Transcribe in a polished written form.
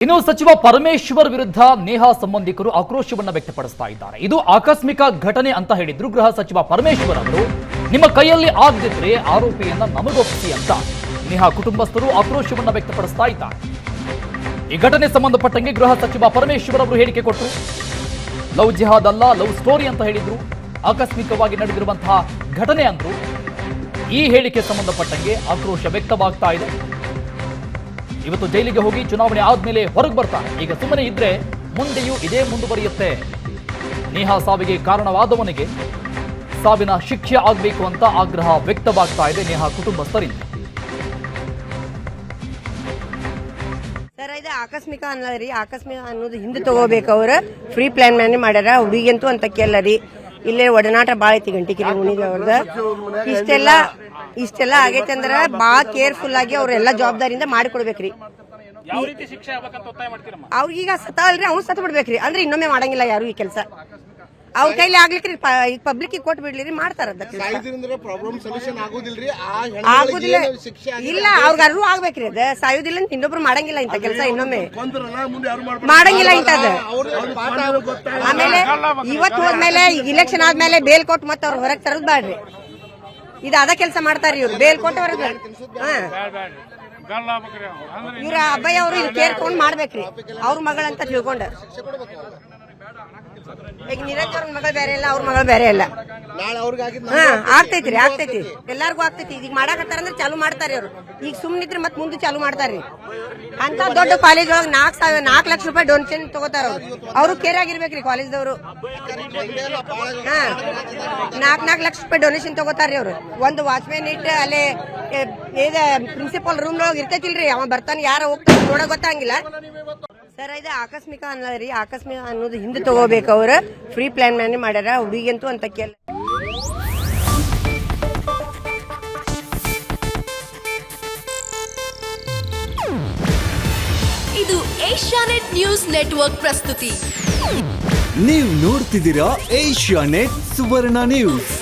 ಇನ್ನು ಸಚಿವ ಪರಮೇಶ್ವರ್ ವಿರುದ್ಧ ನೇಹಾ ಸಂಬಂಧಿಕರು ಆಕ್ರೋಶವನ್ನ ವ್ಯಕ್ತಪಡಿಸ್ತಾ ಇದ್ದಾರೆ. ಇದು ಆಕಸ್ಮಿಕ ಘಟನೆ ಅಂತ ಹೇಳಿದ್ರು ಗೃಹ ಸಚಿವ ಪರಮೇಶ್ವರ್ ಅವರು. ನಿಮ್ಮ ಕೈಯಲ್ಲಿ ಆಗದಿದ್ರೆ ಆರೋಪಿಯನ್ನ ನಮಗೊಪ್ಪಿಸಿ ಅಂತ ನೇಹಾ ಕುಟುಂಬಸ್ಥರು ಆಕ್ರೋಶವನ್ನ ವ್ಯಕ್ತಪಡಿಸ್ತಾ ಇದ್ದಾರೆ. ಈ ಘಟನೆ ಸಂಬಂಧಪಟ್ಟಂಗೆ ಗೃಹ ಸಚಿವ ಪರಮೇಶ್ವರ್ ಅವರು ಹೇಳಿಕೆ ಕೊಟ್ಟರು. ಲವ್ ಜಿಹಾದ್ ಅಲ್ಲ, ಲವ್ ಸ್ಟೋರಿ ಅಂತ ಹೇಳಿದ್ರು. ಆಕಸ್ಮಿಕವಾಗಿ ನಡೆದಿರುವಂತಹ ಘಟನೆ ಅಂದ್ರು. ಈ ಹೇಳಿಕೆ ಸಂಬಂಧಪಟ್ಟಂಗೆ ಆಕ್ರೋಶ ವ್ಯಕ್ತವಾಗ್ತಾ ಇದೆ. ಇವತ್ತು ಜೈಲಿಗೆ ಹೋಗಿ ಚುನಾವಣೆ ಆದ್ಮೇಲೆ ಹೊರಗೆ ಬರ್ತಾರೆ. ಈಗ ಸುಮ್ಮನೆ ಇದ್ರೆ ಮುಂದೆಯೂ ಇದೇ ಮುಂದುವರಿಯುತ್ತೆ. ನೇಹಾ ಸಾವಿಗೆ ಕಾರಣವಾದವನಿಗೆ ಸಾವಿನ ಶಿಕ್ಷೆ ಆಗಬೇಕು ಅಂತ ಆಗ್ರಹ ವ್ಯಕ್ತವಾಗ್ತಾ ಇದೆ ನೇಹಾ ಕುಟುಂಬಸ್ಥರಿಂದ. ಸರ್, ಇದು ಆಕಸ್ಮಿಕ ಅನ್ನೋದ್ರಿ. ಆಕಸ್ಮಿಕ ಅನ್ನೋದು ಹಿಂದೆ ತಗೋಬೇಕು. ಅವ್ರ ಫ್ರೀ ಪ್ಲಾನ್ ಮ್ಯಾನೆ ಮಾಡ್ಯಾರ. ಹುಡುಗಿಯಂತೂ ಅಂತ ಕೇಳರಿ. ಇಲ್ಲೇ ಒಡನಾಟ ಬಾಳ ಐತಿ ಗಂಟಿಕಿರಿ ಮುನಿಗೆ ಅವ್ರದ. ಇಷ್ಟೆಲ್ಲ ಆಗೈತೆ ಅಂದ್ರ ಬಾಳ ಕೇರ್ಫುಲ್ ಆಗಿ ಅವ್ರೆಲ್ಲಾ ಜವಾಬ್ದಾರಿಯಿಂದ ಮಾಡಿಕೊಡ್ಬೇಕ್ರಿ. ಅವ್ರಿಗೀಗ ಸತ್ತಲ್ರಿ, ಅವ್ನು ಸತ್ ಬಿಡ್ಬೇಕ್ರಿ. ಅಂದ್ರೆ ಇನ್ನೊಮ್ಮೆ ಮಾಡಂಗಿಲ್ಲ ಯಾರು ಈ ಕೆಲಸ. ಅವ್ರ ಕೈಲಿ ಆಗ್ಲಿಕ್ರಿ. ಈಗ ಪಬ್ಲಿಕ್ ಕೊಟ್ಟು ಬಿಡ್ಲಿರಿ, ಮಾಡ್ತಾರ. ಆಗುದಿಲ್ಲ ಇಲ್ಲ, ಅವ್ರಿಗೆ ಅರಿವು ಆಗ್ಬೇಕ್ರಿ. ಅದ ಸಾಯುದಿಲ್ಲ ಅಂತ ಇನ್ನೊಬ್ರು ಮಾಡಂಗಿಲ್ಲ ಇಂತ ಕೆಲಸ. ಇನ್ನೊಮ್ಮೆ ಮಾಡಂಗಿಲ್ಲ ಇಂತದ. ಆಮೇಲೆ ಇವತ್ತು ಹೋದ್ಮೇಲೆ ಈಗ ಇಲೆಕ್ಷನ್ ಆದ್ಮೇಲೆ ಬೇಲ್ ಕೊಟ್ಟು ಮತ್ತೆ ಅವ್ರ ಹೊರಗೆ ತರದ್ ಬ್ಯಾಡ್ರಿ. ಇದು ಅದ ಕೆಲಸ ಮಾಡ್ತಾರ ಇವ್ರು. ಬೇಲ್ ಕೊಟ್ಟು ಹೊರಗೆ ಇವ್ರ ಅಬ್ಬಯ್ಯ ಅವರು ಇದು ಕೇರ್ಕೊಂಡ್ ಮಾಡ್ಬೇಕ್ರಿ. ಅವ್ರ ಮಗಳಂತ ತಿಳ್ಕೊಂಡ. ಈಗ ನಿರಂಜನ್ ಮಗಳು ಬೇರೆ ಇಲ್ಲ, ಅವ್ರ ಮಗಳು ಬೇರೆ ಇಲ್ಲ. ಆಗ್ತೈತ್ರಿ, ಆಗ್ತೈತಿ. ಎಲ್ಲಾರ್ಗು ಆಗ್ತೈತಿ. ಈಗ ಮಾಡಾಕತ್ತಾರ ಅಂದ್ರೆ ಚಾಲು ಮಾಡ್ತಾರ ಅವ್ರು. ಈಗ ಸುಮ್ನಿದ್ರೆ ಮತ್ ಮುಂದೆ ಚಾಲು ಮಾಡ್ತಾರ್ರಿ. ಅಂತ ದೊಡ್ಡ ಕಾಲೇಜ್ ಒಳಗೆ 4 ಲಕ್ಷ ರೂಪಾಯಿ ಡೊನೇಷನ್ ತಗೋತಾರ ಅವ್ರು. ಅವರು ಕೇರ್ ಆಗಿರ್ಬೇಕ್ರಿ ಕಾಲೇಜ್ದವ್ರು. 4 ಲಕ್ಷ ರೂಪಾಯಿ ಡೊನೇಷನ್ ತಗೋತಾರ್ರಿ ಅವ್ರು. ಒಂದು ವಾಚ್ಮ್ಯಾನ್ ಇಟ್ಟು ಅಲ್ಲೇ ಪ್ರಿನ್ಸಿಪಲ್ ರೂಮ್ ಒಳಗೆ ಇರ್ತೈತಿಲ್ರಿ. ಅವ ಬರ್ತಾನೆ, ಯಾರ ಹೋಗ್ತಾನೆ ನೋಡ ಗೊತ್ತಾಗಿಲ್ಲ. ಸರ್, ಇದು ಆಕಸ್ಮಿಕ ಅನ್ನೋದ್ರಿ. ಆಕಸ್ಮಿಕ ಅನ್ನೋದು ಹಿಂದೆ ತಗೋಬೇಕು. ಅವ್ರ ಫ್ರೀ ಪ್ಲಾನ್ ಮ್ಯಾನೆ ಮಾಡ್ಯಾರ. ಹುಡುಗಿಯಂತೂ ಅಂತ ಕೇಳ. ಇದು ಏಷ್ಯಾನೆಟ್ ನ್ಯೂಸ್ ನೆಟ್ವರ್ಕ್ ಪ್ರಸ್ತುತಿ. ನೀವು ನೋಡ್ತಿದ್ದೀರಾ ಏಷ್ಯಾನೆಟ್ ಸುವರ್ಣ ನ್ಯೂಸ್.